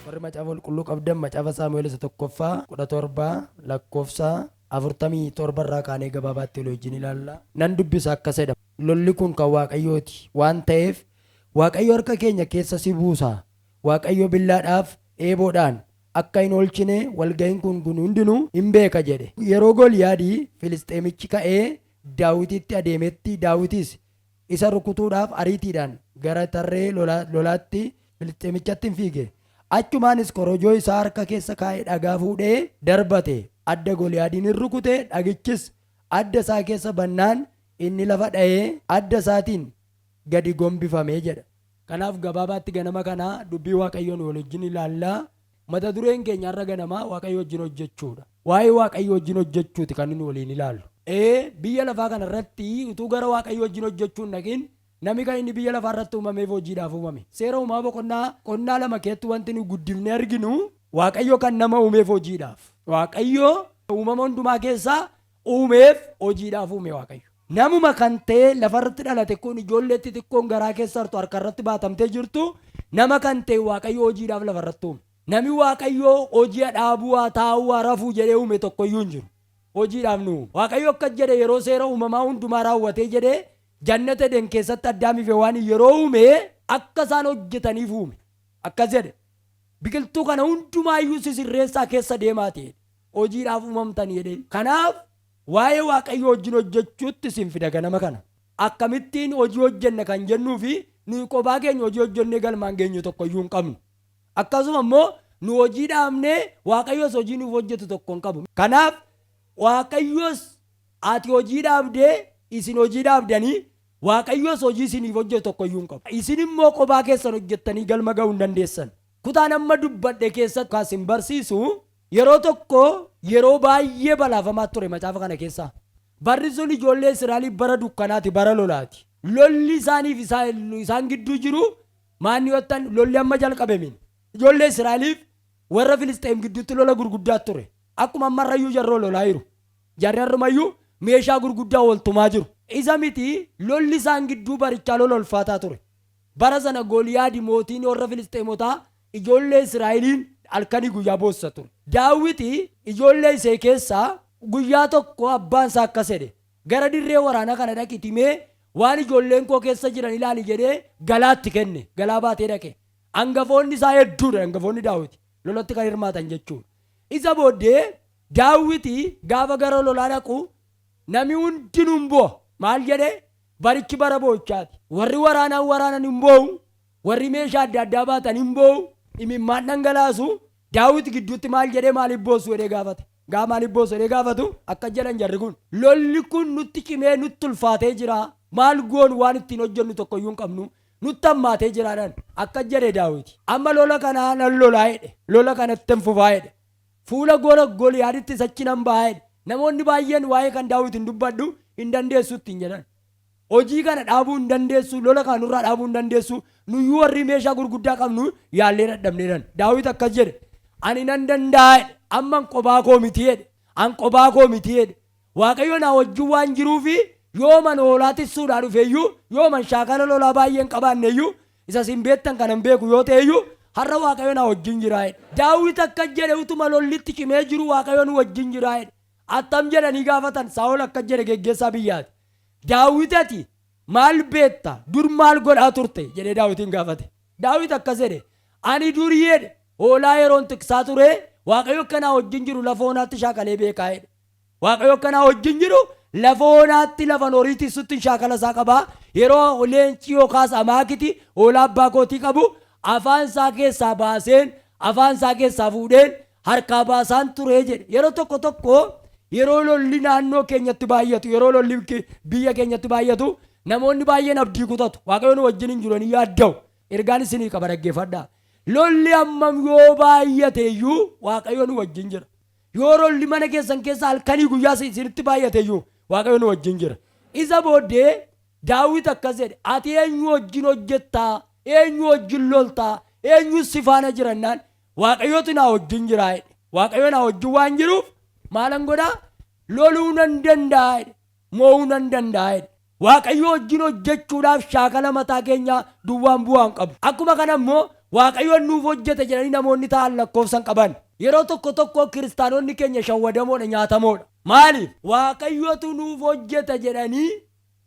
Warri macaafa qulqulluu qabdan macaafa Saamu'eel isa tokkoffaa 17 lakkoofsa 47 irraa kaanee gabaabaatti wajjin ilaalla. Nan dubbisa akkasidha. Lolli kun kan Waaqayyooti waan ta'eef Waaqayyo harka keenya keessa si buusa. Waaqayyo billaadhaaf eeboodhaan akka hin oolchine walga'iin kun hundinuu hin beeka jedhe. Yeroo Gooliyaadii Filisxeemichi ka'ee Daawititti adeemetti Daawitis isa rukutuudhaaf ariitiidhaan gara tarree lolaatti Filisxeemichatti hin fiige. Achumaanis korojoo isaa harka keessa kaa'ee dhagaa fuudhee darbate. Adda Gooliyaadiin hin rukute, dhagichis adda isaa keessa bannaan inni lafa dha'ee adda isaatiin gadi gombifamee jedha. Kanaaf gabaabaatti ganama kanaa dubbii Waaqayyoon wajjin ilaallaa. Mata dureen keenya har'a ganamaa Waaqayyo wajjin hojjechuudha. Waa'ee Waaqayyo wajjin hojjechuuti kan inni waliin ilaallu. Biyya lafaa kana irratti utuu gara Waaqayyo wajjin hojjechuun dhaqin namni kan inni biyya lafaa irratti uumameef hojiidhaaf uumame. Seera uumaa boqonnaa 2 keessatti wanti nu guddifnee arginu Waaqayyo kan nama uumeef hojiidhaaf. Waaqayyo uumama hundumaa keessaa uumeef hojiidhaaf uume Waaqayyo. Namuma kan ta'e lafarratti dhalate kun ijoolleetti xiqqoon garaa keessa hartu harka irratti baatamtee jirtu nama kan ta'e Waaqayyo hojiidhaaf lafarratti uume. Namni Waaqayyo hojii dhaabuu haa taa'uu haa rafuu jedhee uume tokkoyyuu hin jiru. Hojiidhaaf nu Waaqayyo akka jedhe yeroo seera uumamaa hundumaa raawwatee jedhee jannata Eden keessatti Addaamiif waan yeroo uume akka isaan hojjetaniif uume. Akkas jedhe biqiltuu kana hundumaayyuu sisirreessaa keessa deemaa ta'e hojiidhaaf uumamtan jedhee. Kanaaf waa'ee Waaqayyo wajjin hojjechuutti isin fida ganama kana. Akkamittiin hojii hojjenna kan jennuu fi nuyi kophaa keenya hojii hojjennee galmaan geenyu tokkoyyuu hin qabnu. Akkasuma immoo nu hojii dhaabnee Waaqayyos hojii nuuf hojjetu tokko hin qabu. Kanaaf Waaqayyos ati hojii dhaabdee isin hojii dhaabdanii Waaqayyos hojii isiniif hojjetu tokkoyyuu hin qabu. Isin immoo kophaa keessan hojjettanii galma ga'uu hin dandeessan. Kutaan amma dubbadhe keessatti kan isin barsiisu yeroo tokko yeroo baay'ee balaafamaa ture macaafa kana keessaa. Barri sun ijoollee Israa'eliif bara dukkanaati, bara lolaati. Lolli isaaniif isaan gidduu jiru maanni yottan lolli amma jalqabemin. Ijoollee Israa'eliif warra Filisxeem gidduutti lola gurguddaa ture. Akkuma ammarrayyuu jarroo lolaa jiru. Jarri harrumayyuu meeshaa gurguddaa waltumaa jiru. Isa miti lolli isaan gidduu barichaa lola ulfaataa ture. Bara sana Gooliyaadi mootiin warra Filisxeemotaa ijoollee Israa'eliin halkanii guyyaa boossa ture. Daawiti ijoollee isee keessaa guyyaa tokko abbaan isaa akkas jedhe gara dirree waraanaa kana dhaqitimee waan ijoolleen koo keessa jiran ilaali jedhee galaatti kenne. Galaa baatee dhaqe. Hangafoonni isaa hedduudha. Hangafoonni Daawiti lolatti kan hirmaatan jechuudha. Isa booddee Daawiti gaafa gara lolaa dhaqu namni hundinuu hin boo'a. Maal jedhee barichi bara boo'ichaati. Warri waraanan hin boo'u. Warri meeshaa adda addaa baatan hin boo'u. Imimmaan dhangalaasu. Daawiti gidduutti maal jedhee maaliif boossu jedhee gaafate. Gaa maaliif boossu jedhee gaafatu akka jedhan jarri kun. Lolli kun nutti cimee nutti ulfaatee jira. Maal goon waan ittiin hojjennu tokkoyyuu hin qabnu. Nutti hammaatee jiraadhaan akka jedhe Daawiti. Amma lola kanaa nan lolaa jedhe. Lola kanatti hin fufaa jedhe. Fuula Gooliyaaditti sachi nan ba'aa jedhe. Namoonni baay'een waa'ee kan Daawit hin dubbadhu hin dandeessu ittiin jedhan. Hojii kana dhaabuu hin dandeessu, lola kanurraa dhaabuu hin dandeessu. Nuyyuu warri meeshaa gurguddaa qabnu yaallee dadhabneedhaan. Daawit akkas jedhe. Ani nan danda'a jedhe. Amma kophaa koo miti jedhe. An kophaa koo miti jedhe. Waaqayyo na wajjin waan jiruufi yooman hoolaa tissuudhaa dhufeeyyuu yooman shaakala lolaa baay'een qabaanneeyyuu isa sin beektan kanan beeku yoo ta'eyyuu har'a Waaqayyo na wajjin jiraa jedhe. Daawit akkas jedhe utuma lollitti cimee jiru Waaqayyo nu wajjin jiraa jedhe. Attam jedhanii gaafatan Saa'ol akkas jedhe geggeessaa biyyaati. Daawit ati maal beekta dur maal godhaa turte jedhee Daawitiin gaafate. Daawit akkas jedhe ani durii jedhe hoolaa yeroon tiksaa ture Waaqayyo akka na wajjin jiru lafa honaatti shaakalee beekaa jedhe. Waaqayyo akka na wajjin jiru lafa honaatti lafa horii tissutti shaakala isaa qabaa. Yeroo leenci yookaas amaakiti hoolaa abbaa kootii qabu afaan isaa keessaa baaseen afaan isaa keessaa fuudheen harkaa baasaan ture jedhe. Yeroo tokko yeroo lolli naannoo keenyatti baay'atu yeroo lolli biyya keenyatti baay'atu namoonni baay'een abdii kutatu. Waaqayyo nu wajjin hin jiru ni yaadda'u. Ergaan isinii qaba dhaggeeffadhaa. Lolli ammam yoo baay'ateeyyuu Waaqayyo nu wajjin jira. Yoo lolli mana keessan keessa halkanii guyyaa isinitti baay'ateeyyuu Waaqayyo nu wajjin jira. Isa booddee Daawit akkas jedhe ati eenyu wajjin hojjettaa? Eenyu wajjin loltaa? Eenyu si faana jirannaan? Waaqayyootu na wajjin jira jedhe. Waaqayyo na wajjin waan jiruuf maalan godhaa? loluu nan danda'a, mo'uu nan danda'a. Waaqayyoo wajjin hojjechuudhaaf shaakala mataa keenya duwwaan bu'aan qabu. Akkuma kana immoo Waaqayyoon nuuf hojjete jedhanii namoonni ta'an lakkoofsan qaban. Yeroo tokko kiristaanonni keenya shawwadamoodha, nyaatamoodha. Maaliif? Waaqayyootu nuuf hojjete jedhanii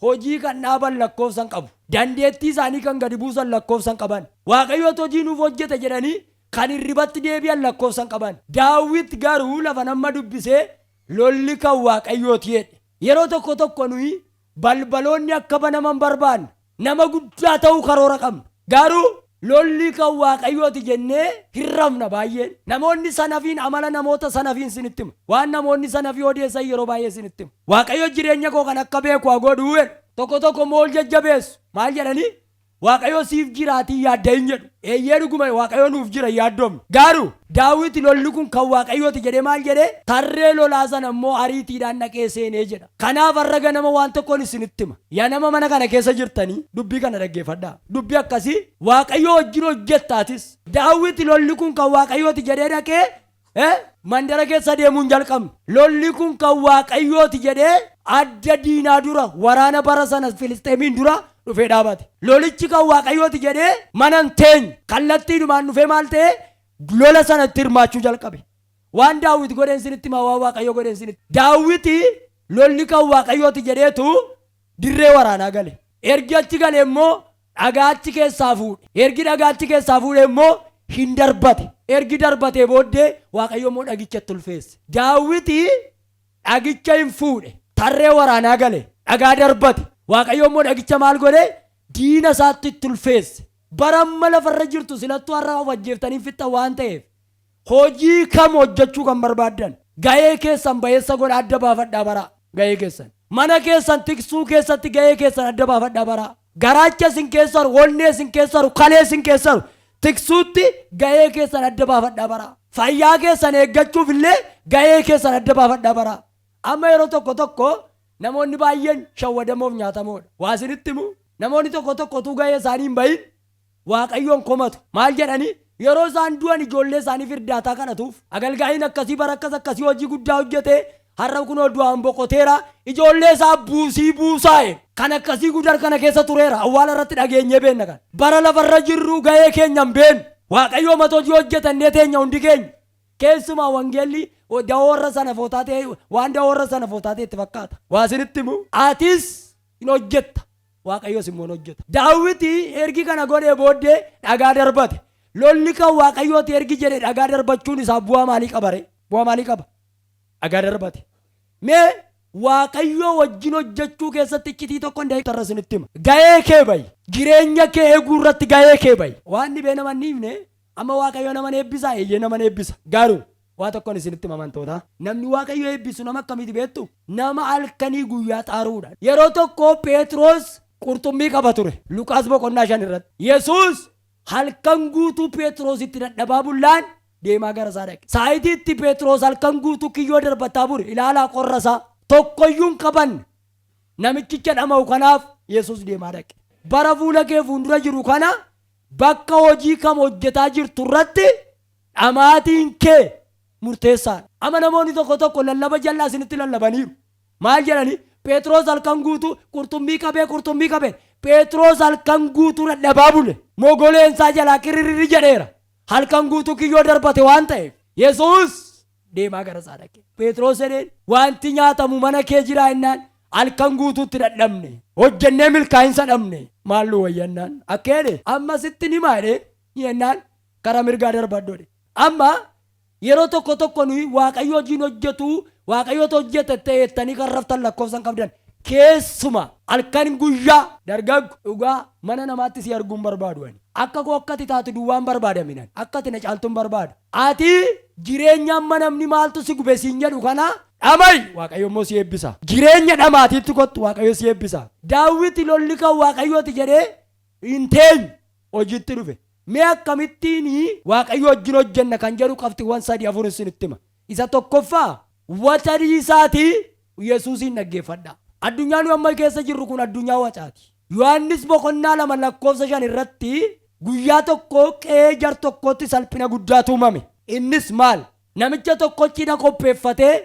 hojii kan dhaaban lakkoofsan qabu. Dandeettii isaanii kan gadi buusan lakkoofsan qaban. Waaqayyootu hojii nuuf hojjete jedhanii kan hirribatti deebi'an lakkoofsan qaban. Daawit garuu lafa nama dubbisee lolli kan Waaqayyooti jedhe. Yeroo tokko nuyi balbaloonni akka banaman barbaanna. Nama guddaa ta'uu karoora qabna. Garuu lolli kan Waaqayyooti jennee hirrafna baay'een. Namoonni sanafiin amala namoota sanafiin sinitti hima. Waan namoonni sanafii odeessan yeroo baay'ee sinitti hima. Waaqayyo jireenya koo kan akka beeku haa godhu. Tokko mool jajjabeessu. Maal jedhanii? Waaqayyo siif jiraatii yaadda hin jedhu. Eeyyee dhuguma Waaqayyo nuuf jira yaaddoomne. Garuu Daawit lolli kun kan Waaqayyooti jedhee maal jedhee? Tarree lolaa sana immoo ariitiidhaan dhaqee seenee jedha. Kanaaf har'a ganama waan tokkoon isinitti hima. Yaa nama mana kana keessa jirtanii dubbii kana dhaggeeffadhaa. Dubbii akkasii Waaqayyo wajjin hojjettaatis. Daawit lolli kun kan Waaqayyooti jedhee dhaqee mandara keessa deemuun jalqabne. Lolli kun kan Waaqayyooti jedhee adda diinaa dura waraana bara sana Filisxeemiin dura dhufee dhaabate. Lolichi kan Waaqayyooti jedhee manan teenya kallattiidhumaan dhufee maal ta'e lola sanatti hirmaachuu jalqabe. Waan Daawit godheen sinitti himaa, waan Waaqayyo godheen sinitti. Daawit lolli kan Waaqayyooti jedheetu dirree waraanaa gale. Ergi achi gale immoo dhagaachi keessaa fuudhe. Ergi dhagaachi keessaa fuudhe immoo hin darbate. Ergi darbatee booddee Waaqayyo immoo dhagichatti ulfeesse. Daawit dhagicha hin fuudhe. Tarree waraanaa gale. Dhagaa darbate. Waaqayyo immoo dhagicha maal godhe? Diina isaatti itti ulfeesse. Bara amma lafarra jirtu silattuu har'a wajjeeftanii fixxa waan ta'eef hojii kam hojjechuu kan barbaaddan gahee keessan bayeessa godha adda baafadhaa bara. Gahee keessan mana keessan tiksuu keessatti gahee keessan adda baafadhaa bara. Garaacha isin keessaru, onnee isin keessaru, kalee isin keessaru tiksuutti gahee keessan adda baafadhaa bara. Fayyaa keessan eeggachuuf illee gahee keessan adda baafadhaa bara. Amma yeroo tokko namoonni baay'een shawwadamoof nyaatamoodha. Waa isinitti himu namoonni tokko utuu gahee isaanii hin bahin Waaqayyoon komatu. Maal jedhanii? Yeroo isaan du'an ijoollee isaanii firdaataa kadhatuuf agalgaa'iin akkasii bara akkasii hojii guddaa hojjete har'a kunoo du'aan boqoteera. Ijoollee isaa buusaa'e kan akkasii guddaa kana keessa tureera. Awwaala irratti dhageenyee beenna kan. Bara lafarra jirru gahee keenya hin beenu. Waaqayyoo mata hojii hojjetannee teenya hundi keenya. Keessumaa wangeelli dawoorra sana footaatee waan dawoorra sana footaatee itti fakkaata. Waa isinitti himu atis hin hojjetta. Waaqayyoos immoo hojjeta. Daawit ergi kana godhee booddee dhagaa darbate. Lolli kan Waaqayyooti ergi jedhee dhagaa darbachuun isaa bu'aa maalii qaba ree? Bu'aa maalii qaba? Dhagaa darbate. Mee Waaqayyoo wajjin hojjechuu keessatti iccitii tokko hin ta'e tarra isinitti hima. Gahee kee bayi. Jireenya kee eeguu irratti gahee kee bayi. Waan dhibee nama hin dhiifne amma Waaqayyoo nama eebbisa, eeyyee nama eebbisa. Garuu waa tokkoon isinitti himamantoota. Namni Waaqayyoo eebbisu nama akkamiiti beektu? Nama halkanii guyyaa xaaruudha. Yeroo tokko Pheexroos qurxummii qaba ture. Luqaas boqonnaa 5 irratti. Yesuus halkan guutuu Pheexroositti dadhabaa bullaan deemaa gara isaa dhaqe. Saayitiitti Pheexroos halkan guutuu kiyyoo darbataa bure. Ilaalaa qorra isaa tokkoyyuu hin qabanne. Namichicha dhama'u kanaaf Yesuus deemaa dhaqe. Bara fuula kee fuuldura jiru kana bakka hojii kam hojjetaa jirtu irratti dhamaatiin kee murteessaadha. Amma namoonni tokko lallaba jal'aa isinitti lallabaniiru. Maal jedhanii? Pheexroos halkan guutuu qurxummii qabee Pheexroos halkan guutuu dadhabaa bule. Mogoleen isaa jalaa kirrirri jedheera. Halkan guutuu kiyyoo darbate waan ta'eef Yesuus deemaa gara isaa dhaqe. Pheexroos jedheen wanti nyaatamu mana kee jira jennaan halkan guutuutti dadhabne. Hojjennee milkaa'insa dhabne. Maallu wayyannaan? Akkeedhe amma sitti ni maadhe jennaan karaa mirgaa darbaddoodhe. Amma yeroo tokko nuyi Waaqayyo wajjin hojjetu Waaqayyoota hojjete ta'ettanii kan raftan lakkoofsan qabdan keessuma halkan guyyaa dargaggu dhugaa mana namaatti si arguun barbaadu. Akka koo akkati taatu duwwaan barbaadaminan akkati na caaltuun barbaadu. Ati jireenya amma namni maaltu si gube siin jedhu kana dhamay Waaqayyo immoo si eebbisa. Jireenya dhamaatiitti kottu Waaqayyo si eebbisa. Daawit lolli kan Waaqayyooti jedhee hin teenye hojiitti dhufe. Mee akkamittiin Waaqayyo wajjin hojjenna kan jedhu qabxiiwwan 3-4 isinitti hima. Isa tokkoffaa wacarii isaatii Yesuusin dhaggeeffadha. Addunyaan amma keessa jirru kun addunyaa wacaati. Yohannis boqonnaa 2 lakkoofsa 5 irratti guyyaa tokko qe'ee jar tokkotti salphina guddaatu uumame. Innis maal? Namicha tokkochi na qopheeffatee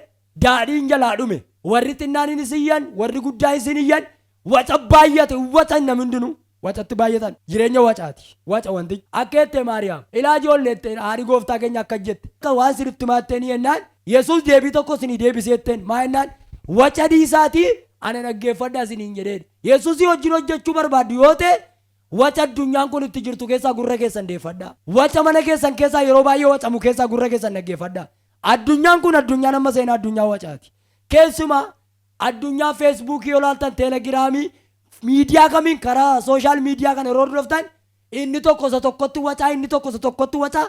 daadhiin jalaa dhume. warri xinnaan isiyyan warri guddaa isiniyyan waca baay'ate waca namni hundinuu wacatti baay'atan jireenya wacaati waca wanti akka jettee Maariyaam ilaa ijoolleettee haadhi gooftaa keenya akka jette akka waan sirritti maattee ni yennaan Yesuus deebii tokko isinii deebiseetteen maa yennaan waca dhiisaatii ana dhaggeeffadhaa isiniin jedheen Yesuusii wajjin hojjechuu barbaaddu yoo ta'e waca addunyaan kun itti jirtu keessaa gurra keessan deeffadhaa waca mana keessan keessaa yeroo baay'ee wacamu keessaa gurra keessan dhaggeeffadhaa addunyaan kun addunyaa nama seenaa addunyaa wacaati keessumaa addunyaa feesbuukii yoo laaltan teelegiraamii miidiyaa kamiin karaa sooshaal miidiyaa kana yeroo dhuftan inni tokko isa tokkotti wacaa inni tokko isa tokkotti wacaa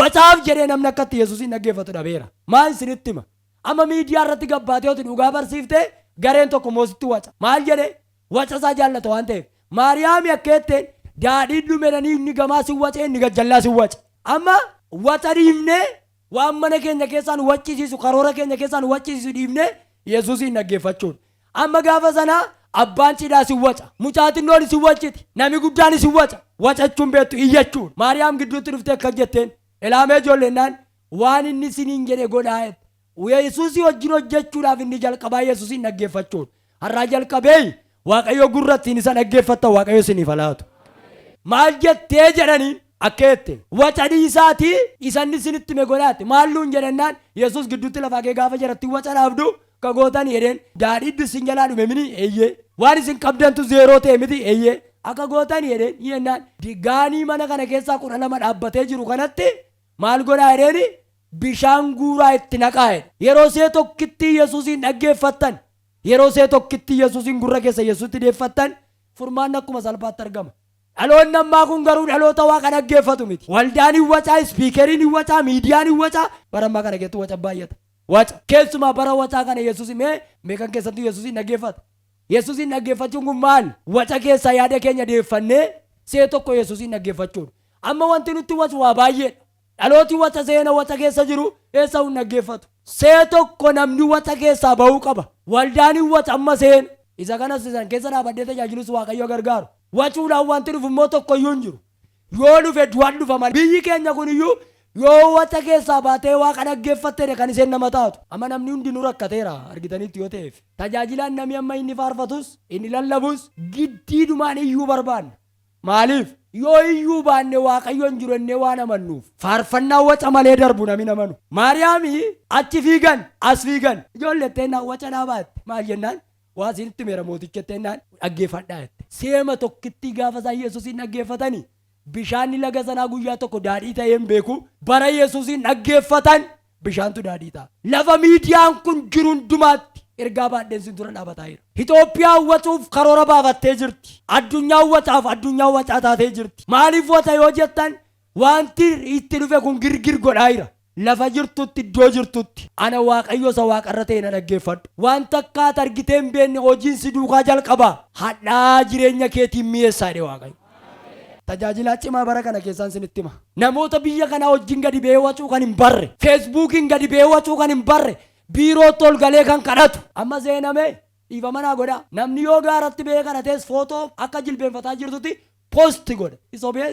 wacaaf jedhee namni akkatti Yesuusin dhaggeeffatu dhabeera maal isinitti hima amma miidiyaa irratti gabbaatee dhugaa barsiiftee gareen tokko moositti waca maal jedhee waca isaa jaallata waan ta'eef Maariyaami akka jetteen daadhiin dhumedhanii inni gamaa si wace inni gajjallaa si wace amma waca dhiifnee waan mana keenya keessaan waccisiisu karoora keenya keessaan waccisiisu dhiifnee Yesuusin dhaggeeffachuudha amma gaafa sanaa abbaan cidhaa si waca mucaatinnoon si waciti nami guddaan si waca wacachuun beektu iyyachuun Maariyaam gidduutti dhuftee akka jetteen ilaamee ijoollennaan waan inni isiniin jedhe godhaa Yesuusii wajjin hojjechuudhaaf inni jalqabaa Yesuusin dhaggeeffachuudha har'aa jalqabee Waaqayyo gurrattiin isa dhaggeeffatta Waaqayyo isiniif laatu maal jettee jedhaniin akka jette waca dhiisaatii isanni isinitti me godhaatti maalluun jedhennaan Yesuus gidduutti lafaa kee gaafa jaratti waca dhaabdu ka gootan jedheen daadhii isin jalaa dhume mini eeyyee waan isin qabdantu zeeroo ta'e miti eeyyee akka gootan jedheen yennaan gaanii mana kana keessaa 12 dhaabbatee jiru kanatti maal godhaa jedheeni bishaan guuraa itti naqaa yeroo see tokkitti Yesuusin dhaggeeffattan yeroo see tokkitti Yesuusin gurra keessa Yesuutti deeffattan furmaan akkuma salphaatti argama dhaloonni ammaa kun garuu dhaloota waaqa dhaggeeffatu miti waldaan hin wacaa ispiikeriin hin wacaa miidiyaan hin wacaa bara ammaa kana keessatti waca baay'ata waca keessumaa bara wacaa kana Yesuus meeqan keessatti Yesuusin dhaggeeffata Yesuusin dhaggeeffachuun kun maal waca keessaa yaada keenya deeffannee see tokko Yesuusin dhaggeeffachuudha amma wanti nutti wacu waa baay'ee dhalooti waca seena waca keessa jiru eessa hin dhaggeeffatu see tokko namni waca keessaa bahuu qaba waldaan hin waca amma seena isa kanas isan keessa dhaabadhee tajaajilus Waaqayyo gargaaru wacuudhaan wanti dhufu immoo tokko iyyuu hin jiru yoo dhufe du'aan dhufa malee biyyi keenya kun iyyuu yoo waca keessaa baatee waaqa dhaggeeffattee kan isheen nama taatu amma namni hundinuu rakkateera argitanitti yoo ta'eef tajaajilaan namni amma inni faarfatus inni lallabus giddiidhumaan iyyuu barbaanna maaliif yoo iyyuu baanne Waaqayyoon jiru ennee waan amannuuf faarfannaa waca malee darbu namni namanu Maariyaami achi fiigan as fiigan ijoollettee waca dhaabaatte maal jennaan waa isinitti meera mootichettennaan dhaggeeffadhaa jette seema tokkitti gaafa isaa Yesuusin dhaggeeffatanii bishaanni laga sanaa guyyaa tokko daadhii ta'een beeku bara Yesuusin dhaggeeffatan bishaantu daadhii ta'a lafa miidiyaan kun jiru hundumaatti ergaa baadheen sin dura dhaabataa jira Itoophiyaa wacuuf karoora baafattee jirti addunyaa wacaaf addunyaa wacaa taatee jirti maaliif waca yoo jettan wanti itti dhufe kun girgir godhaa jira lafa jirtutti iddoo jirtutti ana Waaqayyo isa waaqarra ta'e na dhaggeeffadhu wanta akkaata argitee hin beekne hojiin si duukaa jalqabaa hadhaa jireenya keetiin mi'eessaa dhe Waaqayyo tajaajilaa cimaa bara kana keessaan sinitti hima namoota biyya kanaa wajjin gadi ba'ee wacuu kan hin barre feesbuukiin gadi ba'ee wacuu kan hin barre biiroo tol galee kan kadhatu amma seename dhiifamanaa godha namni yoo gaaratti ba'ee kadhatees footoo akka jilbeenfataa jirtutti poosti godha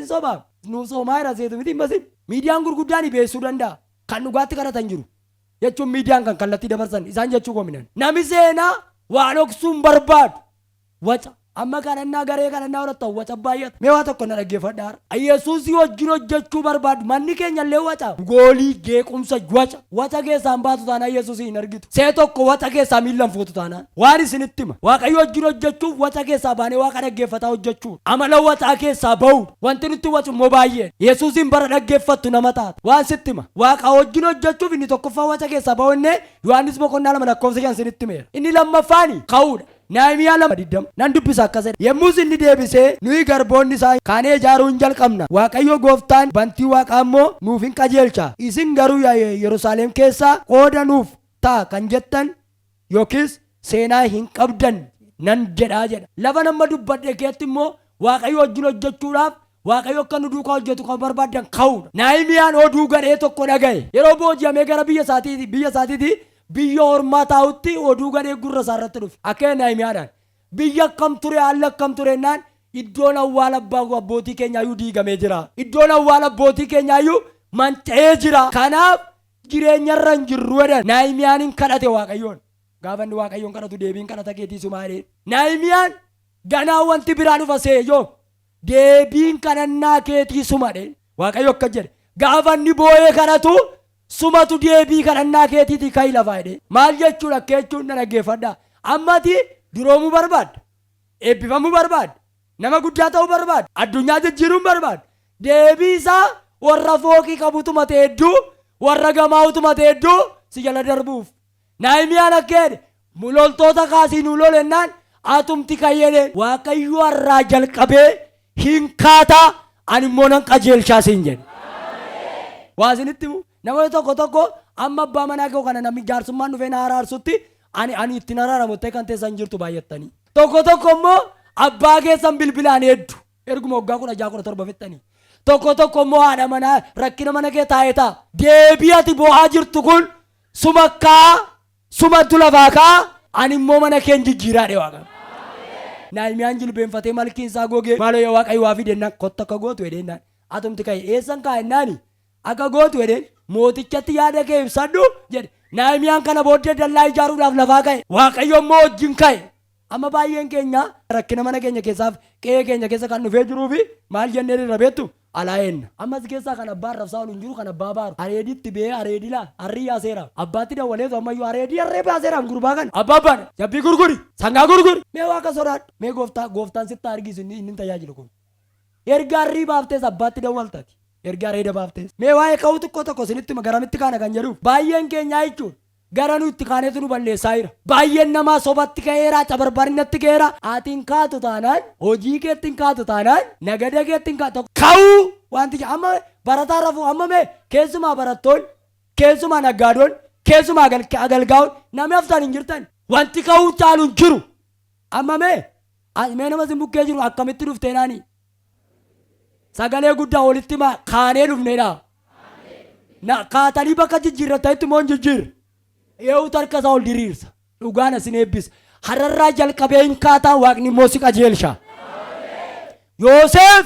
isobaa nuuf soomaa jira seetu miti masin miidiyaan gurguddaan beessuu danda'a kan dhugaatti kadhatan jiru jechuun miidiyaan kan kallattii dabarsan isaan jechuu qominan nami seenaa waan dhoksuun barbaadu waca amma kadhannaa garee kadhannaa horattan waca baay'ata mee waa tokko na dhaggeeffadhaa Yesuusii wajjin hojjechuu barbaadu manni keenya illee waca goolii jeequmsa waca keessaan baatu taanaan Yesuusii hin argitu see tokko waca keessaa miillan fuutu taanaan waan isinitti hima Waaqayyo wajjin hojjechuuf waca keessaa baanee waaqa dhaggeeffataa hojjechuu amala wacaa keessaa bahu wanti nutti wacu immoo baay'ee Yesuusiin bara dhaggeeffattu nama taata waan sitti hima waaqa wajjin hojjechuuf inni tokkoffaa waca keessaa bahunne Yohaannis 2:2 isinitti himeera inni lammaffaani ka'uudha Naahimiyaa 2:20 nan dubbisa akkasii yemmus inni deebisee nuyi garboonni isaa kaanee ijaaruu hin jalqabna Waaqayyo gooftaan bantii waaqaa immoo nuuf hin qajeelcha isin garuu Yerusaalem keessaa qooda nuuf ta'a kan jettan yookiis seenaa hin qabdan nan jedhaa jedha lafa nama dubbadhe keetti immoo Waaqayyo wajjin hojjechuudhaaf Waaqayyo akka nu duukaa hojjetu kan barbaadan ka'uudha Naahimiyaan oduu gadhee tokko dhagaye yeroo booji'amee gara biyya isaatiitii biyya ormaa taa'utti oduu gadhee gurra isaa irratti dhufe akka Naahimiyaadhaan biyya akkam ture haala akkam turennaan iddoon awwaala abbootii keenyaayyuu diigamee jira iddoon awwaala abbootii keenyaayyuu manca'ee jira kanaaf jireenyarra hin jirru jedhan Naahimiyaan kadhate Waaqayyoon Gaafa inni Waaqayyoon kadhatu deebiin kadhata keetii sumaadhee. Nahimiyaan ganaa wanti biraan dhufa seeyyoo deebiin kadhannaa keetii sumadhee. Waaqayyo akka jedhe gaafa inni boo'ee kadhatu sumatu deebii kadhannaa keetiitii ka'ii lafaa jedhee. Maal jechuudha akka jechuun na dhaggeeffadhaa. Ammati duroomuu barbaadda. Eebbifamuu barbaadda. Nama guddaa ta'uu barbaadda. Addunyaa jijjiiruun barbaadda. Deebii isaa warra fooqii qabutuma hedduu warra gamaa'utuma hedduu si jala darbuuf. Nahimiyaan akka jedhe loltoota kaasii nu lolennaan atumti kayyedhe Waaqayyo har'aa jalqabee hin kaataa ani immoo nan qajeelchaa siin jedhe. Waa isinitti namoonni tokko amma abbaa manaa koo kana namni jaarsummaan dhufee na araarsutti ani ittiin araaramuttee kan teessan jirtu baay'attanii. Tokko immoo abbaa keessan bilbilaan hedduu erguma waggaa 16-17 fixxanii. Tokko immoo haadha manaa rakkina mana kee taa'ee ta'a. Deebii ati boo'aa jirtu kun sumatu lafaa kaa ani immoo mana keen jijjiiraa dhee Waaqa. Nahimiyaan jilbeenfatee malkiin isaa gogee maaloo yaa Waaqayyo waa fidennaan kotta akka gootu hedhennaan atumti ka'e eessan kaa'ennaani akka gootu hedheen mootichatti yaada kee ibsadhu jedhe. Nahimiyaan kana booddee dallaa ijaaruudhaaf lafaa ka'e Waaqayyo immoo wajjin ka'e. Amma baay'een keenya rakkina mana keenya keessaaf qe'ee keenya keessa kan dhufee jiruu fi maal jennee irra beektu alaa eenna. Ammas keessaa kan abbaan rabsaa ol hin jiru kan abbaa baaru areeditti bee areedilaa harrii yaaseera abbaatti dawwaleetu ammayyuu areedii harree baaseera gurbaa kana abbaabbaan jabbii gurguri sangaa gurguri mee waaqa sodaadhu mee gooftaan sitti argisu inni tajaajilu kun erga harrii baaftees abbaatti dawwaltati erga areeda baaftees mee waa'ee ka'uu tokko sinitti garamitti kaana kan jedhuuf baay'een keenyaa jechuudha. Gara nuti kaanetu nu balleessaa jira. Baay'een namaa sobatti ka'eera cabarbarinatti ka'eera. Aatiin kaatu taanaan hojii keettiin kaatu taanaan nagada keettiin kaatu ka'uu wanti amma barataa rafuu amma mee keessumaa barattoon keessumaa naggaadoon keessumaa agalgaa'uun namni haftaan hin jirtan wanti ka'uu caalu hin jiru. Amma mee nama simbukkee jiru akkamitti dhufteenaani sagalee guddaa walitti kaanee dhufneedha. Kaatanii bakka jijjiirratanitti moo hin jijjiirre. Yoo tarka isaa ol diriirsa dhugaan asin eebbisa hararraa jalqabee hin kaataan waaqni immoo si qajeelcha. Yoosef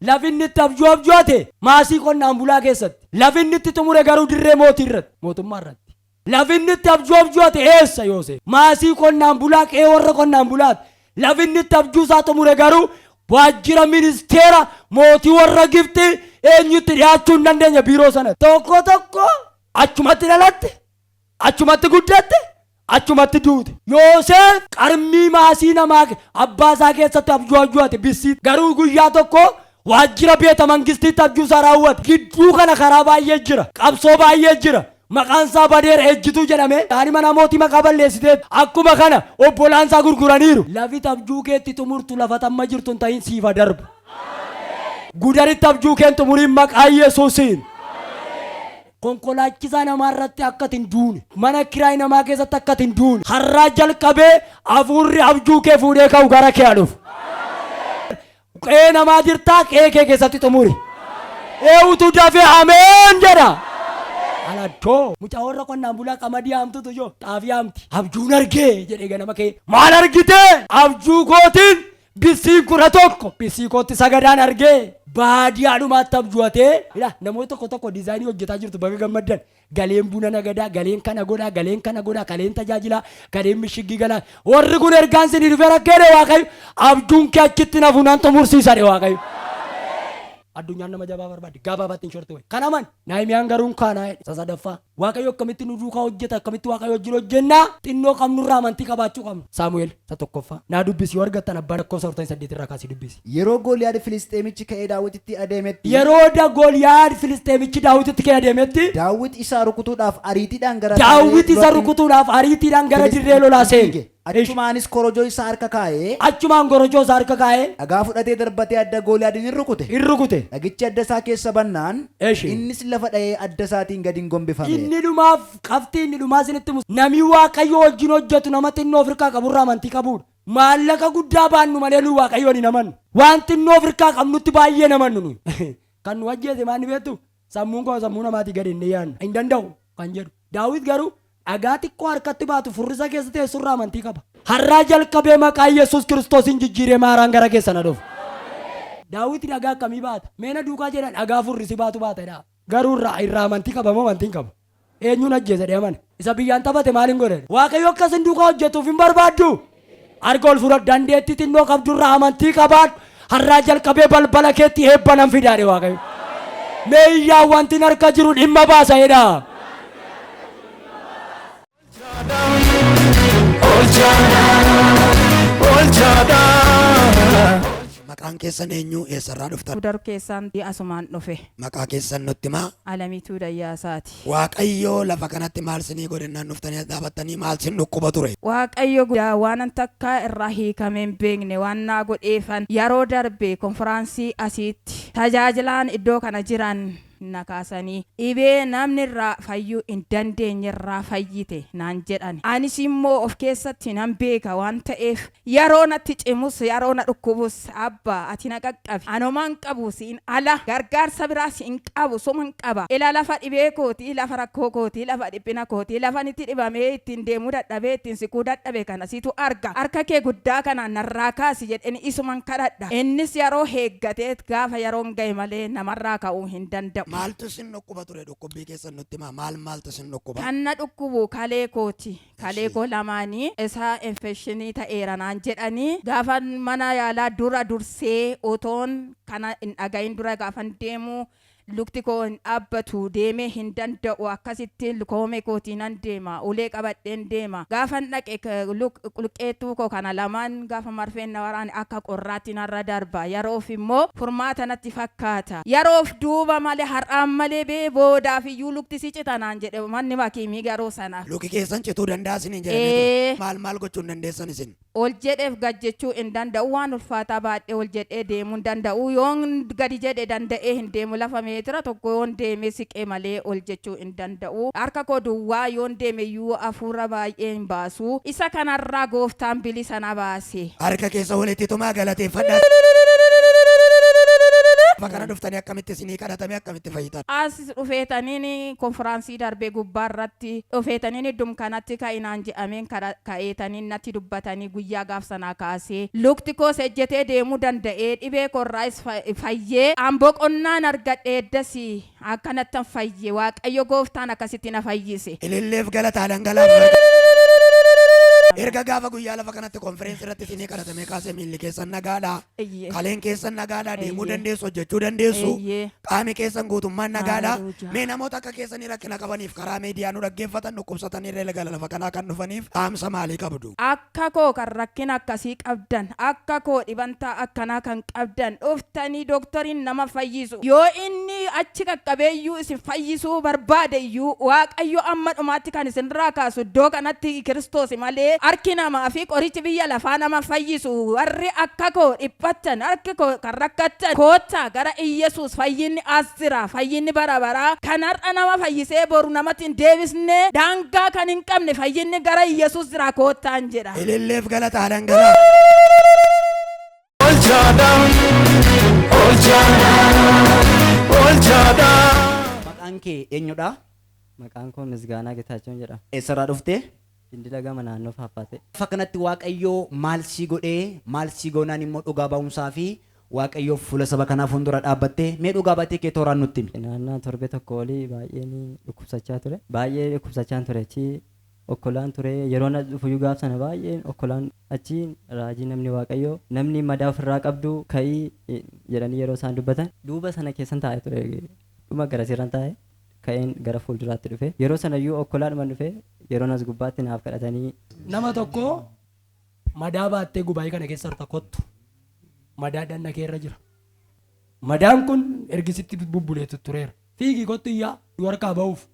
lafinni itti abjoote maasii qonnaan bulaa keessatti lafinni itti xumure garuu dirree mootii irratti mootummaa irratti lafinni itti abjoote eessa Yoosef maasii qonnaan bulaa qe'ee warra qonnaan bulaati lafinni itti abjuusaa xumure garuu waajjira ministeera mootii warra Gibxi eenyutti dhiyaachuu hin dandeenya biiroo sana tokko achumatti dhalatte. Achumatti guddatte achumatti duute. Yoosef qarmii maasii namaa abbaa isaa keessatti abjoote bisiit garuu guyyaa tokko waajjira beeta mangistiitti abjuusaa raawwate. Gidduu kana karaa baay'ee jira qabsoo baay'ee jira maqaan isaa badeera ejjituu jedhame ani mana mootii maqaa balleessitee akkuma kana obbolaan isaa gurguraniiru. Lafi abjuu keetti xumurtu lafa tamma jirtu hin ta'in siifa darbu. Gudaritti abjuu keen xumuriin maqaa Yesuusiin. Konkolaachisaa namaa irratti akka hin duune mana kiraay namaa keessatti akka hin duune har'aa jalqabee hafuurri abjuu kee fuudhee ka'u gara kee dhufu. Qe'ee namaa jirtaa qe'ee kee keessatti xumuri. Eewutu dafee ameen jedha. Aladdoo mucaa warra qonnaan bulaa qamadii haamtutu yoo xaafii haamti abjuun argee jedhee ganama kee maal argitee abjuu kootiin bisii 11 bisii kootti sagadaan argee. Baadiyyaadhumaatti abjuutee namoota tokko diizaayinii hojjetaa jirtu bakka gammaddan galeen buna nagadaa galeen kana godhaa galeen tajaajilaa galeen mishigii galaa warri kun ergaan sinii dhufee rakkeedhe Waaqayyo abjuun kee achitti nafuunaan xumursiisadhe Waaqayyo. Addunyaan nama jabaa barbaadde gabaabaatti hin shorte wayi kanaman Nahimiyaan garuu kaanaa sasadaffaa Waaqayyo akkamitti nu duukaa hojjeta akkamitti Waaqayyo wajjin hojjennaa xinnoo qabnurraa amantii qabaachuu qabna. Saamu'eel tokkoffaa naa dubbisi yoo argattan abbaa lakkoofsa 48 irraa kaasii dubbisi. Yeroo Gooliyaad Filisteemichi ka'ee Daawititti adeemetti Gooliyaad Filisteemichi Daawititti ka'ee adeemetti Daawit isa rukutuudhaaf ariitiidhaan gara dirree lolaa seene. Achumaanis korojoo isaa harka kaa'ee dhagaa fudhatee darbatee adda Gooliyaadin hin rukute. Dhagichi adda isaa keessa bannaan innis lafa dha'ee adda isaatiin gadi hin gombifame. Inni dhumaaf qabxii inni dhumaa isinitti musu namni Waaqayyo wajjin hojjetu nama xinnoo ofirkaa qaburraa amantii qabuudha. Maallaqa guddaa baannu malee nu Waaqayyoon hin amannu. Waan xinnoo ofirkaa qabnutti baay'ee namannu nu. Kan nu ajjeese maal ni beektu sammuun koo sammuu namaatii gadi hin yaadnu hin danda'u kan jedhu. Daawit garuu dhagaa xiqqoo harkatti baatu furrisa keessa teessurraa amantii qaba. Har'aa jalqabee maqaa Yesuus Kiristoosiin jijjiiree maaraan gara keessana dhufu. Daawit dhagaa akkamii baata? Meena duukaa jedhan dhagaa furrisi baatu baatedha. Garuu irraa amantii qaba moo amantii hin qabu? eenyuun ajjeese deeman isa biyyaan taphate maaliin godhe waaqayyo akkasin duukaa hojjetuuf hin barbaaddu arga ol fudhadhu dandeettii xinnoo qabdurraa amantii qabaadhu har'aa jalqabee balbala keetti eebba nan fidaadhe waaqayyo meeyyaa wanti harka jiru dhimma baasa jedha. Maqaan keessan eenyu eessarraa dhuftan? Gudar keessan asumaan dhufe. Maqaa keessan nutti himaa. Alamiituu Dayyaasaati. Waaqayyoo lafa kanatti maal sinii godhennaan dhuftanii dhaabattanii maal sin dhukkuba ture? Waaqayyo guddaa waan takka irraa hiikamee hin beekne waan naa godheefan yeroo darbe konfiraansii asiitti tajaajilaan iddoo kana jiran nakaasanii dhibee namni irraa fayyuu hin dandeenye irraa fayyite naan jedhan anis immoo of keessatti nan beeka waan ta'eef yeroo natti cimus yeroo na dhukkubus abba ati na qaqqabi anomaan qabu siin ala gargaarsa biraas hin qabu suman qaba ila lafa dhibee kootii lafa rakkoo kootii lafa dhiphina kootii lafa itti dhibamee ittiin deemuu dadhabee ittiin siquu dadhabe kana situ arga harka kee guddaa kanaan narraa kaasi jedheni isuman kadhadha innis yeroo heeggatee gaafa yeroon gahe malee namarraa ka'uu hin danda'u. Maaltu sin dhukkuba ture dhukkubbii keessan nutti himaa maaltu sin dhukkuba? Kan na dhukkubu kalee kooti kalee koo lamaanii isaa infekshinii ta'eera naan jedhanii gaafa mana yaalaa dura dursee otoon kana hin dhagahin dura gaafan deemu lukti koo hin dhaabbatu deemee hin danda'u akkasitti koomee kootiin nan deema ulee qabadheen deema gaafan dhaqe qulqeettuu koo kana lamaan gaafa marfeen na waraan akka qorraatti narra darba yeroof immoo furmaata natti fakkaata yeroof duuba malee har'aan malee bee boodaaf iyyuu lukti si cita naan jedhe manni makiimii garuu sanaaf. Luki keessan cituu danda'a isin hin jedhamne maal gochuu hin dandeessan isin? Ol jedheef gajjechuu hin danda'u waan ulfaataa baadhee ol jedhee deemuu hin danda'u yoon gadi jedhe danda'ee hin deemu lafa meetira tokko yoon deeme siqee malee ol jechuu hin danda'u harka koo duwwaa yoon deeme iyyuu hafuura baay'ee hin baasu isa kanarraa gooftaan bilisa na baase. Harka keessa walitti tumaa galateeffadhaa. Bakka dhuftanii akkamitti isinii kadhatamee akkamitti fayyitan? As dhufeetaniin konfiraansii darbee gubbaarratti dhufeetaniin iddum kanatti ka'inaan je'ameen ka'eetaniin natti dubbatanii guyyaa gaaf sanaa kaasee lukti koo sejjetee deemuu danda'ee dhibee korraas fayyee boqonnaan argadhee eddasii akkanattan fayye waaqayyo gooftaan akkasitti na fayyise. Ililleef galataa dhangalaafa. Erga gaafa guyyaa lafa kanatti konferensi irratti isinii kadhatamee kaasee miilli keessan nagaadhaa kaleen keessan nagaadhaa deemuu dandeessu hojjechuu dandeessu qaami keessan guutummaan nagaadhaa mee namoota akka keessanii rakkina qabaniif karaa miidiyaa nu dhaggeeffatan dhukkubsatanii irra gala lafa kanaa kan dhufaniif dhaamsa maalii qabdu? Akka koo kan rakkina akkasii qabdan akka koo dhibantaa akkanaa kan qabdan dhuftanii dooktoriin nama fayyisu yoo inni achi qaqqabeeyyuu isin fayyisuu barbaade iyyuu waaqayyo amma dhumaatti kan isin irraa kaasu iddoo kanatti Kiristoos malee harki namaa fi qorichi biyya lafaa nama fayyisu warri akka koo dhiphatan harki koo kan rakkatan koottaa gara Iyyesuus fayyinni as jira fayyinni bara baraa kan har'a nama fayyisee boru namatti hin deebisne daangaa kan hin qabne fayyinni gara Iyyesuus jira koottaan jedha. Ililleef galataa dhangalaa. Maqaan kee eenyudha? Maqaan koo Misgaanaa Getaachoon jedhama. Eessarraa dhuftee? Indila gama naannoo Faaffaate. Fakkanatti waaqayyoo maal si godhee maal si goonaan immoo dhugaa ba'umsaa fi waaqayyoo fuula saba kanaa fuuldura dhaabbattee mee dhugaa baatee kee tooraan nutti himi. Naannoo torbe tokko olii baay'een dhukkubsachaa ture. Baay'ee dhukkubsachaan ture achi okkolaan ture yeroo na dhufuyyuu gaaf sana baay'een okkolaan achi raajii namni waaqayyoo namni madaa ofirraa qabdu ka'ii jedhanii yeroo isaan dubbatan duuba sana keessan taa'ee ture dhuma garasiirran taa'ee ka'een gara fuulduraatti dhufe yeroo sanayyuu okkolaadhuma dhufe yeroo nas gubbaatti naaf kadhatanii. Nama tokko madaa baattee gubaayii kana keessa harka kottu madaa dhanna keerra jira. Madaan kun ergisitti bubbuleetu tureera. Fiigii kottu iyyaa harkaa ba'uuf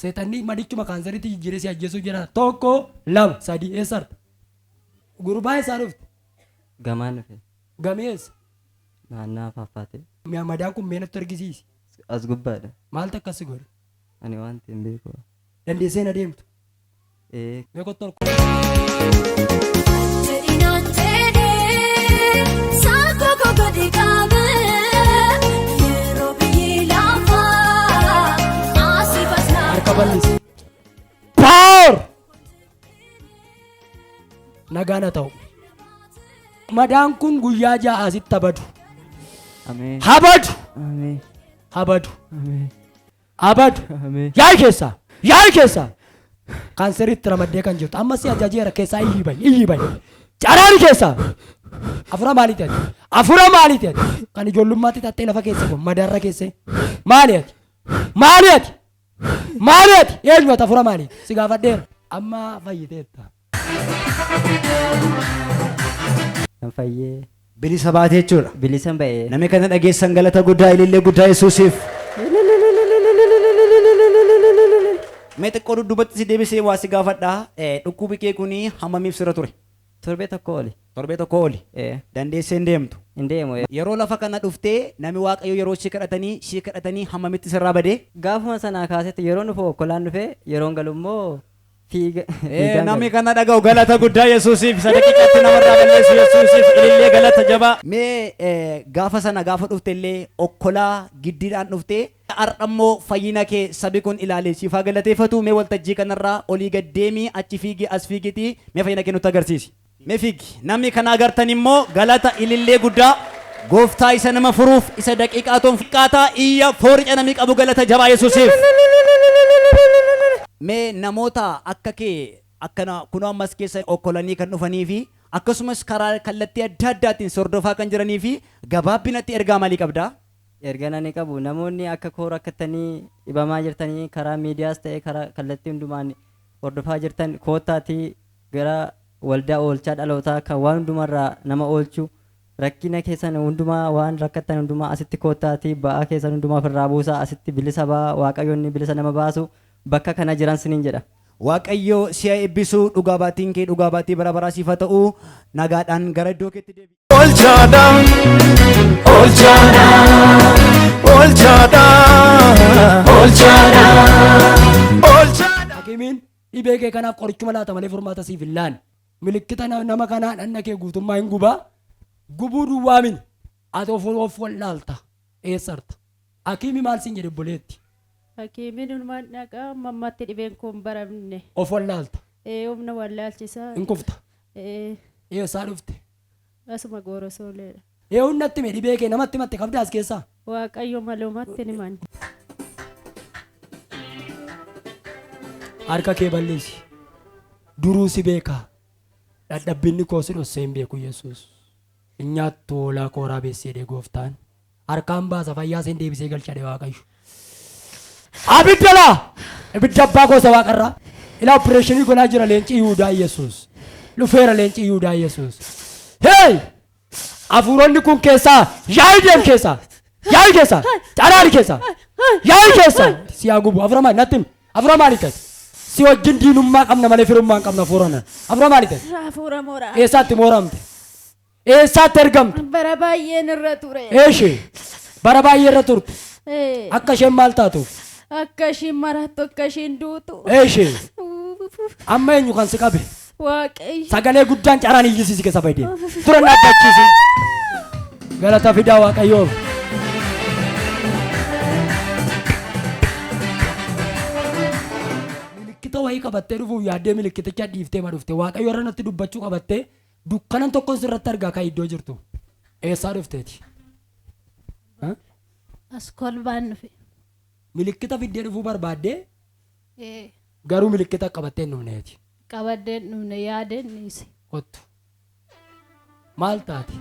seetanni madichuma kaansaritti jijjiiree si ajjeesuu jira. Tokko lama sadii eessarta gurbaa isaa dhufte. Gamaan dhufe. Gameessa. Naannaa Faaffaate. Madaan kun meenatti argisiisi. As gubbaadha. Maaltu akkasi godhe? Ani wanti hin beeku. Dandeessee na deemtu. Mee kottu ol. Harka bal'isi. Power! Nagaan haa ta'u. Madaan kun guyyaa ja'a asitti habadu. Habadu. Habadu. Habadu. Yaa'ii keessaa. Yaa'ii keessa. Kaanseriitti ramaddee kan jirtu. Amma si ajaajeera keessaa iyyi bayi. Caraan keessa. Afura maalii ta'e? Afura maalii ta'e? Kan ijoollummaatti tattee lafa keessa kun madaarra keessa. Maali ati? Maali ati? Maali ati? Eenyu ati afura maalii? Si gaafadheera. Amma fayyiteetta. Kan fayyee Bilisa baatee jechuudha. bilisan ba'ee. Namni kana dhageessan galata guddaa ilillee guddaa Yesuusiif. Mee xiqqoo dudduubatti si deebisee waa si gaafadhaa. Dhukkubi kee kuni hammamiif sirra ture? Torbee tokko oli. Torbee tokko oli. Dandeessee hin deemtu. Hin deemu. Yeroo lafa kana dhuftee nami Waaqayyo yeroo shii kadhatanii hammamitti sirraa badee? Gaafuma sanaa kaasetti yeroo dhufu okkolaan dhufee yeroon galu immoo fiiga. Namni kana dhaga'u galata guddaa Yesuusiif isa daqiiqatti namarraa balleessu Yesuusiif ilillee galata jabaa. Mee gaafa sana gaafa dhufte illee okkolaa giddiidhaan dhuftee har'ammoo fayyina kee sabi kun ilaalee siif haa galateeffatu. Mee waltajjii kanarraa olii gaddeemii achi fiigi as fiigiti mee fayyina kee nutti agarsiisi. Mee fiigi namni kana agartan immoo galata ilillee guddaa gooftaa isa nama furuuf isa daqiiqaa toon fiqqaataa iyya foorica namni qabu galata jabaa Yesuusiif. Mee namoota akka kee akkana kunoo ammas keessa okkolanii kan dhufanii fi akkasumas karaa kallattii adda addaatiin sordofaa kan jiranii fi gabaabbinatti ergaa maalii qabdaa? Ergana ni qabu. Namoonni akka koo rakkattanii dhibamaa jirtanii karaa miidiyaas ta'ee karaa kallattii hundumaan hordofaa jirtan koottaatii gara waldaa oolchaa dhalootaa kan waan hundumarraa nama oolchu rakkina keessan hundumaa waan rakkattan hundumaa asitti koottaatii ba'aa keessan hundumaa ofirraa buusaa asitti bilisa ba'aa Waaqayyoonni bilisa nama baasu bakka kana jiran siniin jedha. Waaqayyo si'a eebbisuu dhugaa baatiin kee dhugaa baatii bara baraa siif haa ta'u nagaadhaan gara iddoo keetti deebi. Olchada, olchada, olchada, olchada, olchada. Hakimiin dhibee kee kanaaf qorichuma laata malee furmaata siif hin laanne. Milikkita nama kanaa dhanna kee guutummaa hin gubaa. Gubuu duwwaamin ati of wallaalta eessarta. Hakimi maal siin jedhe obboleetti? Hakimiin ilmaan dhaqaa mammatti dhibeen kun baramne. Of wallaalta. Humna wallaalchisaa. Hin kufta. Eessaa dhufte? Asuma Goorosooleedha. Hunnatti mee dhibee kee namatti matte qabda as keessaa? Waaqayyo malumatti ni manne. Harka kee balleessi. Duruu si beekaa. Dadhabbinni koo si dhossee hin beeku Yesuus. Nyaattu hoolaa kooraa beessee dhee gooftaan. Harkaan baasa fayyaa seen deebisee galchadhe Waaqayyo. Abidda laa! Ibidda abbaa gosa waaqarraa. Ilaa opereeshinii godhaa jira leenci Yihuudaa Yesuus. Dhufeera leenci Yihuudaa Yesuus. Hey! Afuuronni kun keessaa yaa'ii deem keessaa. Yaa'ii keessaa. Caraari keessaa. Yaa'ii keessaa. Si haa gubu. Afura maali natti himi. Afura maali ta'e? Si wajjin diinummaa qabna malee firummaa hin qabna afuurana. Afura maali ta'e? Afuura mooraa. Eessaatti mooramte? Eessaatti ergamte? Bara baay'een irra ture. Eeshee? Bara baay'ee irra turte. Akka isheen maal taatuuf? Akka ishiin marattu akka ishiin duutu. Eeshee? Amma eenyu kan si qabe? Waaqayyo. Sagalee guddaan caraan iyyisiisi keessa fayyadee. Tura dhaabbachiisi. Galata fidaa Waaqayyoof. Milikkita wayii qabattee dhufuuf yaaddee milikkiticha dhiiftee ma dhufte Waaqayyo irra natti dubbachuu qabattee dukkanan tokkon sirratti argaa kan iddoo jirtu. Eessaa dhufteeti? As kolbaan dhufe. Milikkita fiddee dhufuu barbaaddee garuu milikkita qabattee hin dhufneeti. Qabaddeen dhufne yaadeen dhiise. Kottu. Maal taate?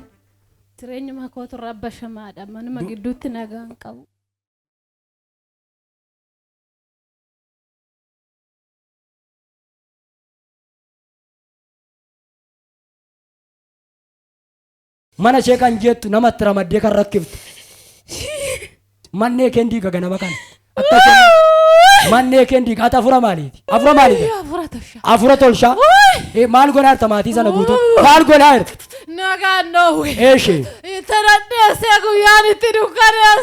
Jireenyuma kootu rabba shamaadha. Manuma gidduutti nagaan qabu. Mana ishee kan jettu namatti ramaddee kan rakkiftu. Mannee kee diiga ganama kana. Mannee kee diiga ati afura maaliiti? Afura maaliiti? Afura tolshaa. Afura tolshaa? Maal godhaa jirta maatii sana guutuu? Maal godhaa jirta? Nagaan dhoowwe. Eeshee? Itti addeessee guyyaan itti dukkanees.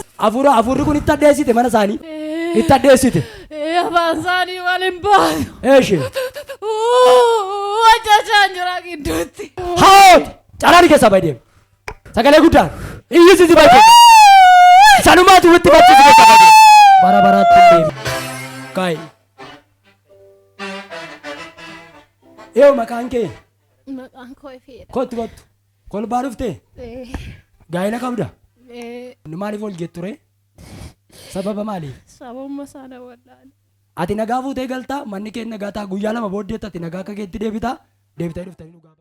Afurri kun itti addeessite mana isaanii? Itti addeessite? Afaan isaanii waliin baatu. Eeshee? Hojjechaan jira gidduutti. Haati! Caraani keessaa baay'ee. Sagalee guddaan. Iyyisiisi baay'ee. Sanumaatu itti baachisi keessaa baay'ee. Bara baraatti deemi. Kaayi. Maqaan kee? Maqaan koo ifeedha. Kottu. Kolbaa dhuftee? Gaa'ela qabda? Maaliif ol jettu ree? Sababa maaliif? Sababuma sana wallaale. ati nagaa fuutee galtaa manni kee nagaa ta'a guyyaa lama booddeetti ati nagaa akka keetti deebita deebitee dhuftanii dhugaa